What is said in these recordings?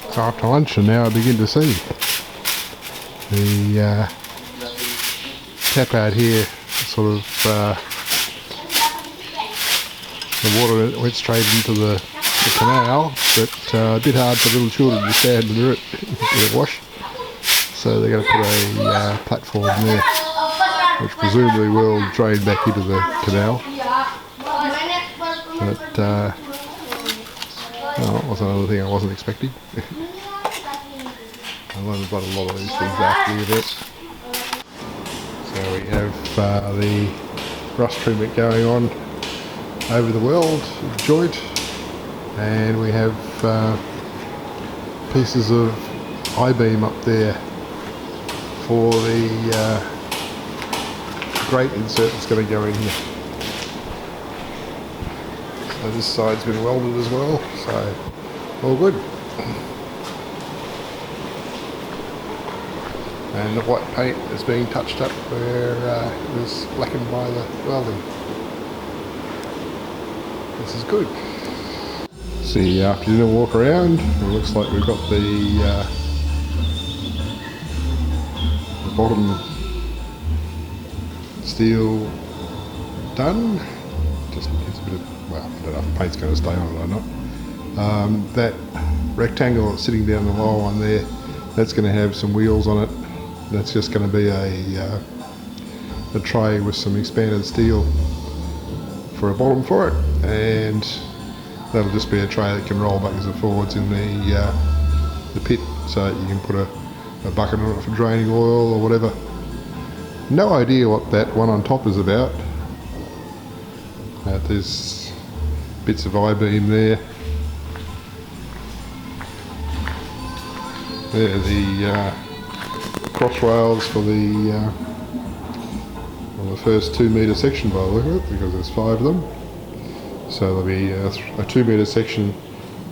It's after lunch and now I begin to see the tap out here, sort of the water went straight into the canal, but a bit hard for little children to stand under it in a wash. So they're going to put a platform there, which presumably will drain back into the canal. But well, that was another thing I wasn't expecting. I learned about a lot of these things after the event. So we have the rust treatment going on over the weld joint, and we have pieces of I-beam up there for the grate insert that's going to go in here. So this side's been welded as well, so all good. And the white paint is being touched up where it was blackened by the welding. This is good. See, after dinner walk around, it looks like we've got the bottom steel done. Just needs a bit of, well, I don't know if paint's going to stay on it or not. That rectangle that's sitting down the lower one there, that's going to have some wheels on it. That's just going to be a tray with some expanded steel for a bottom for it, and that'll just be a tray that can roll backwards and forwards in the pit, so you can put a bucket on it for draining oil or whatever. No idea what that one on top is about. There's bits of I-beam there. There are the cross rails for the first 2 metre section by the look of it, because there's 5 of them. So there'll be a 2 metre section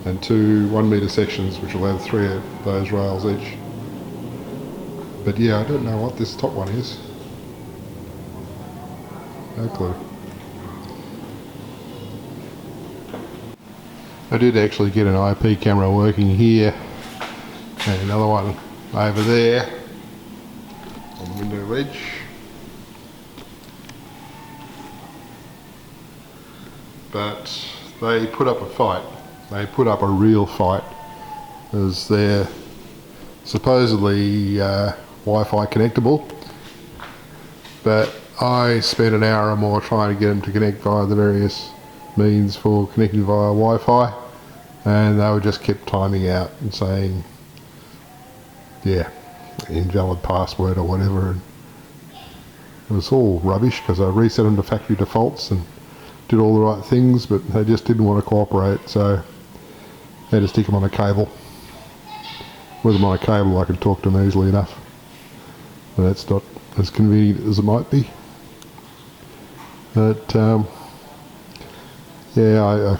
and 2 1 metre sections, which will have 3 of those rails each. But yeah, I don't know what this top one is. No clue. I did actually get an IP camera working here, and another one over there on the window ledge. But they put up a fight. They put up a real fight, as they're supposedly Wi-Fi connectable, but I spent an hour or more trying to get them to connect via the various means for connecting via Wi-Fi, and they were just kept timing out and saying, yeah, invalid password or whatever. And it was all rubbish, because I reset them to factory defaults and did all the right things, but they just didn't want to cooperate, so I had to stick them on a cable. With them on a cable I could talk to them easily enough, but that's not as convenient as it might be. But yeah, I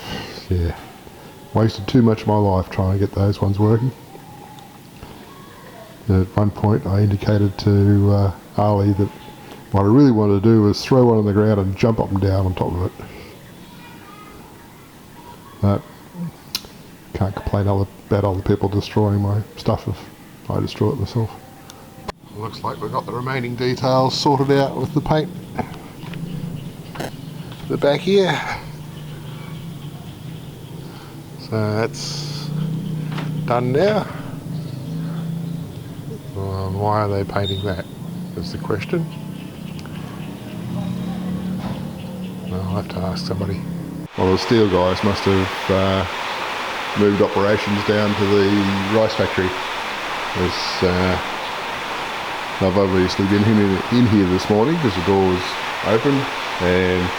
wasted too much of my life trying to get those ones working. At one point I indicated to Ali that what I really wanted to do was throw one on the ground and jump up and down on top of it. But can't complain about other people destroying my stuff if I destroy it myself. Looks like we've got the remaining details sorted out with the paint. The back here. So that's done now. Why are they painting that? Is the question. I'll have to ask somebody. Well, the steel guys must have moved operations down to the rice factory. I've obviously been in here this morning because the door was open, and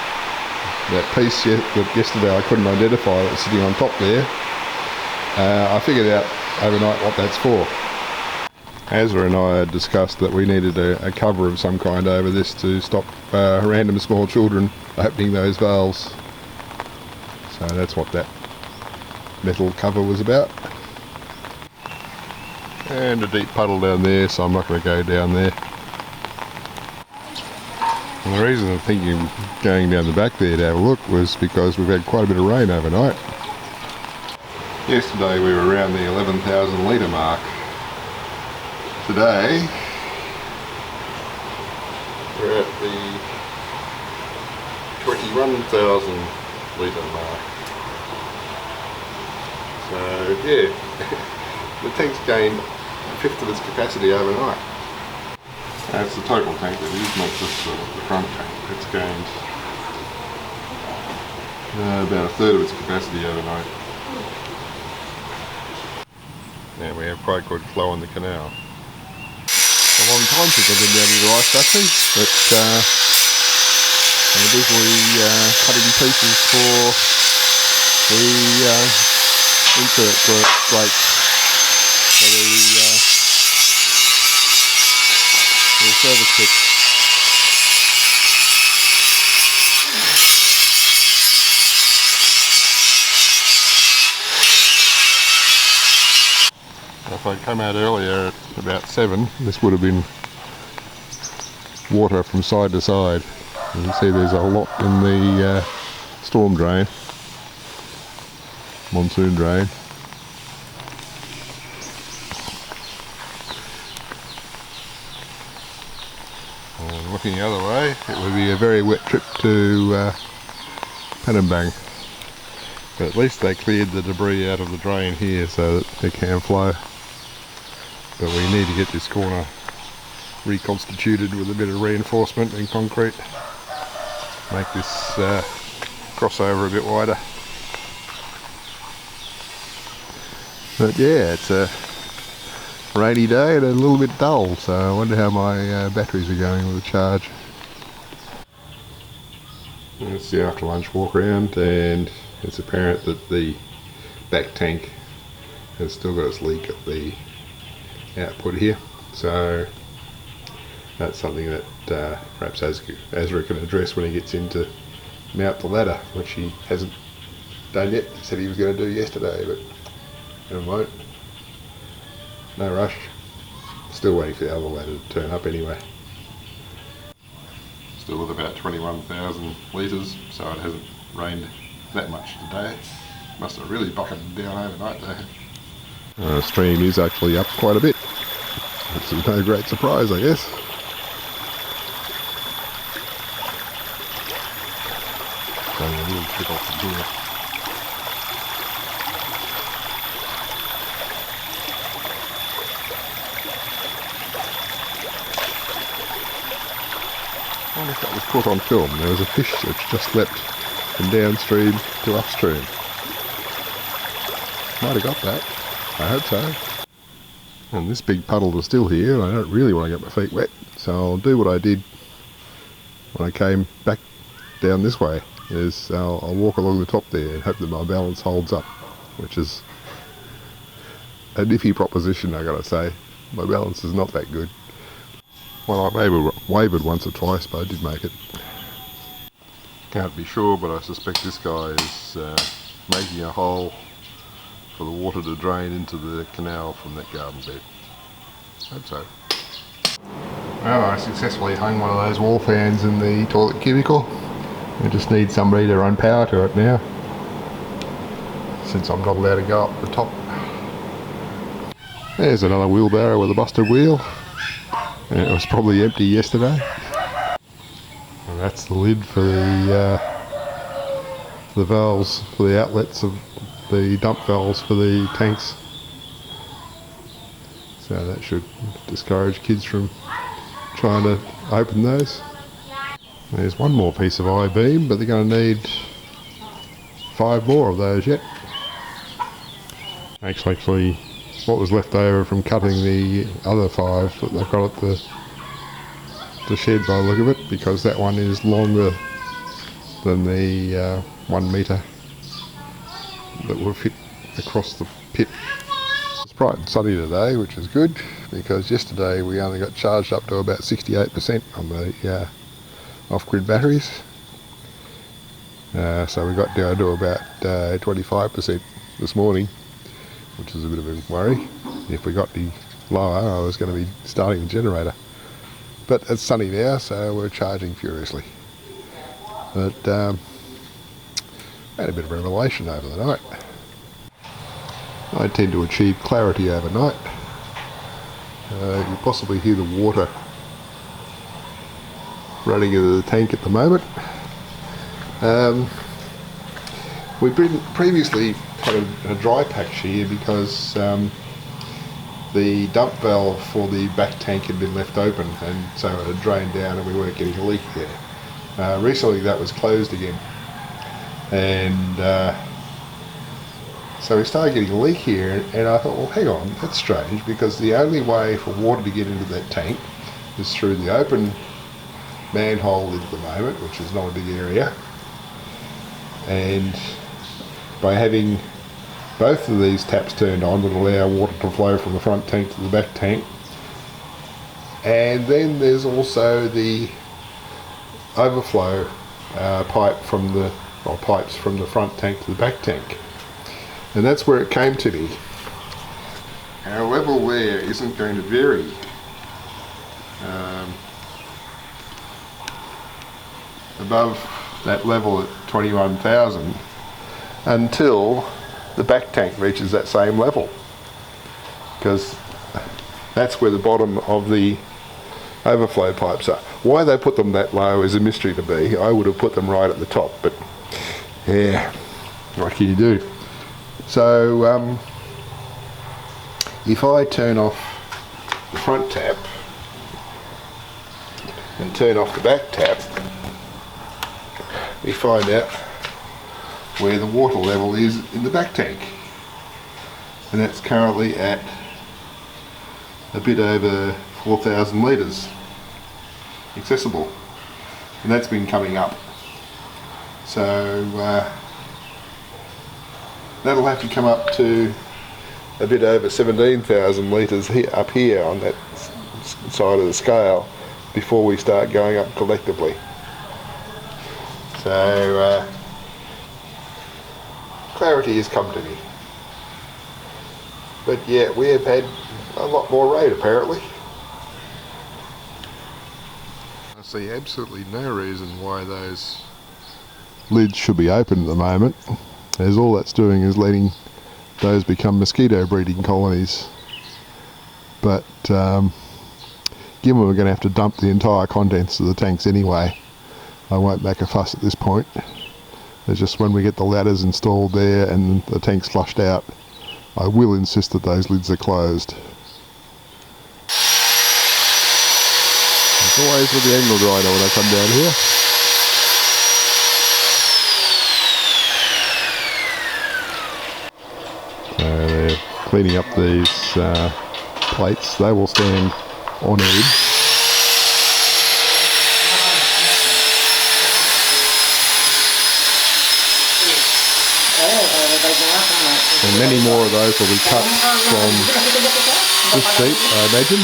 that piece that yesterday I couldn't identify that was sitting on top there, I figured out overnight what that's for. Azra and I had discussed that we needed a cover of some kind over this to stop random small children opening those valves. So that's what that metal cover was about. And a deep puddle down there, so I'm not going to go down there. And the reason I'm thinking of going down the back there to have a look was because we've had quite a bit of rain overnight. Yesterday we were around the 11,000 litre mark. Today we're at the 21,000 litre mark. So yeah, the tank's gained a fifth of its capacity overnight. That's the total tank that is, not just the front tank. It's gained about a third of its capacity overnight. Now we have quite good flow in the canal. It's a long time since I've been down to the rice factory, but I'm busily cutting pieces for the insert brakes for the service kit. If I'd come out earlier at about 7, this would have been water from side to side. You can see there's a lot in the storm drain, monsoon drain. And looking the other way, it would be a very wet trip to Penambang. But at least they cleared the debris out of the drain here so that it can flow. But we need to get this corner reconstituted with a bit of reinforcement and concrete. Make this crossover a bit wider. But yeah, it's a rainy day and a little bit dull, so I wonder how my batteries are going with the charge. It's the after lunch walk around, and it's apparent that the back tank has still got its leak at the output here, so that's something that perhaps Azra can address when he gets in to mount the ladder, which he hasn't done yet. He said he was going to do yesterday, but he won't. No rush. Still waiting for the other ladder to turn up anyway. Still with about 21,000 litres, so it hasn't rained that much today. Must have really bucketed down overnight though. The stream is actually up quite a bit. It's no great surprise, I guess. Going a little trickle from here. I wonder if that was caught on film. There was a fish which just leapt from downstream to upstream. Might have got that. I hope so. And this big puddle is still here, and I don't really want to get my feet wet, so I'll do what I did when I came back down this way, is I'll walk along the top there and hope that my balance holds up, which is a iffy proposition, I gotta say. My balance is not that good. Well, I wavered once or twice, but I did make it. Can't be sure, but I suspect this guy is making a hole for the water to drain into the canal from that garden bed. Hope so. Well, I successfully hung one of those wall fans in the toilet cubicle. I just need somebody to run power to it now, since I'm not allowed to go up the top. There's another wheelbarrow with a busted wheel. And it was probably empty yesterday. And that's the lid for the valves, for the outlets of the dump valves for the tanks. So that should discourage kids from trying to open those. There's one more piece of I-beam, but they're going to need 5 more of those yet. Actually, what was left over from cutting the other 5 that they've got at the shed by the look of it, because that one is longer than the 1 metre that will fit across the pit. It's bright and sunny today, which is good, because yesterday we only got charged up to about 68% on the off-grid batteries. So we got down to about 25% this morning, which is a bit of a worry. If we got any lower, I was going to be starting the generator. But it's sunny now, so we're charging furiously. But had a bit of revelation over the night. I tend to achieve clarity overnight. You can possibly hear the water running into the tank at the moment. We've been previously had a dry patch here because the dump valve for the back tank had been left open, and so it had drained down and we weren't getting a leak there. Recently that was closed again, and so we started getting a leak here, and I thought, well, hang on, that's strange, because the only way for water to get into that tank is through the open manhole at the moment, which is not a big area, and by having both of these taps turned on would allow water to flow from the front tank to the back tank. And then there's also the overflow pipes from the front tank to the back tank, and that's where it came to me. Our level there isn't going to vary above that level at 21,000 until the back tank reaches that same level, because that's where the bottom of the overflow pipes are. Why they put them that low is a mystery to me. I would have put them right at the top, but yeah, what can you do? So if I turn off the front tap and turn off the back tap, we find out where the water level is in the back tank, and that's currently at a bit over 4,000 litres accessible, and that's been coming up. So that'll have to come up to a bit over 17,000 litres up here on that side of the scale before we start going up collectively. So clarity has come to me, but yeah, we have had a lot more rain apparently. I see absolutely no reason why those lids should be open at the moment, as all that's doing is letting those become mosquito breeding colonies. But given we're going to have to dump the entire contents of the tanks anyway, I won't make a fuss at this point. It's just when we get the ladders installed there and the tanks flushed out, I will insist that those lids are closed. It's always with the angle grinder when I come down here. So they're cleaning up these plates. They will stand on edge. And many more of those will be cut from this sheet, I imagine.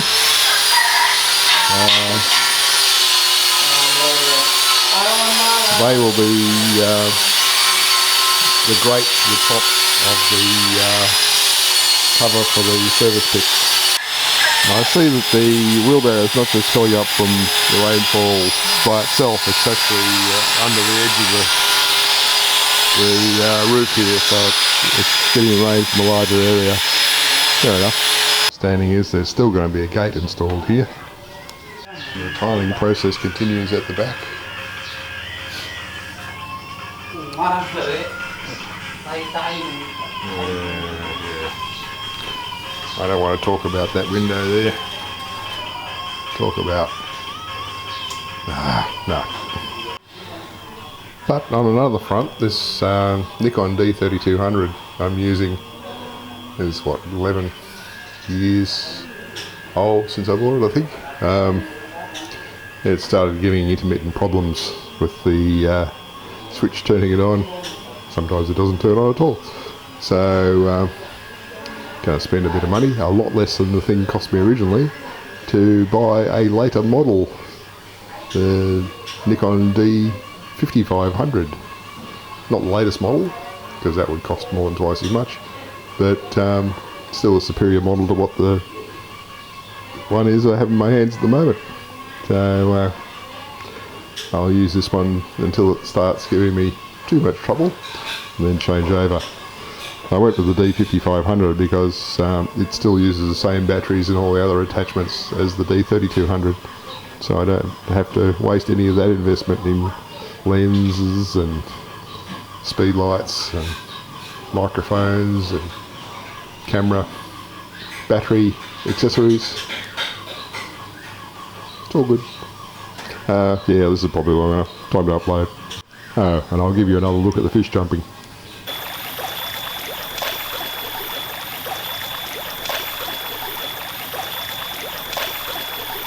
They will be the grate to the top of the cover for the service pit. Now I see that the wheelbarrow is not just filling up from the rainfall by itself, it's actually under the edge of the roof here, so it's getting rain from a larger area. Fair enough. Standing is there's still going to be a gate installed here. The tiling process continues at the back. I don't want to talk about that window there. Talk about... no. But on another front, this Nikon D3200 I'm using is what, 11 years old since I bought it, I think. It started giving intermittent problems with the switch turning it on. Sometimes it doesn't turn on at all. So going to spend a bit of money, a lot less than the thing cost me originally, to buy a later model, the Nikon D5500. Not the latest model, because that would cost more than twice as much, but still a superior model to what the one is I have in my hands at the moment. So I'll use this one until it starts giving me too much trouble, and then change over. I went with the D5500 because it still uses the same batteries and all the other attachments as the D3200, so I don't have to waste any of that investment in lenses and speed lights and microphones and camera, battery, accessories. It's all good. Yeah, this is probably long enough. Time to upload. Oh, and I'll give you another look at the fish jumping.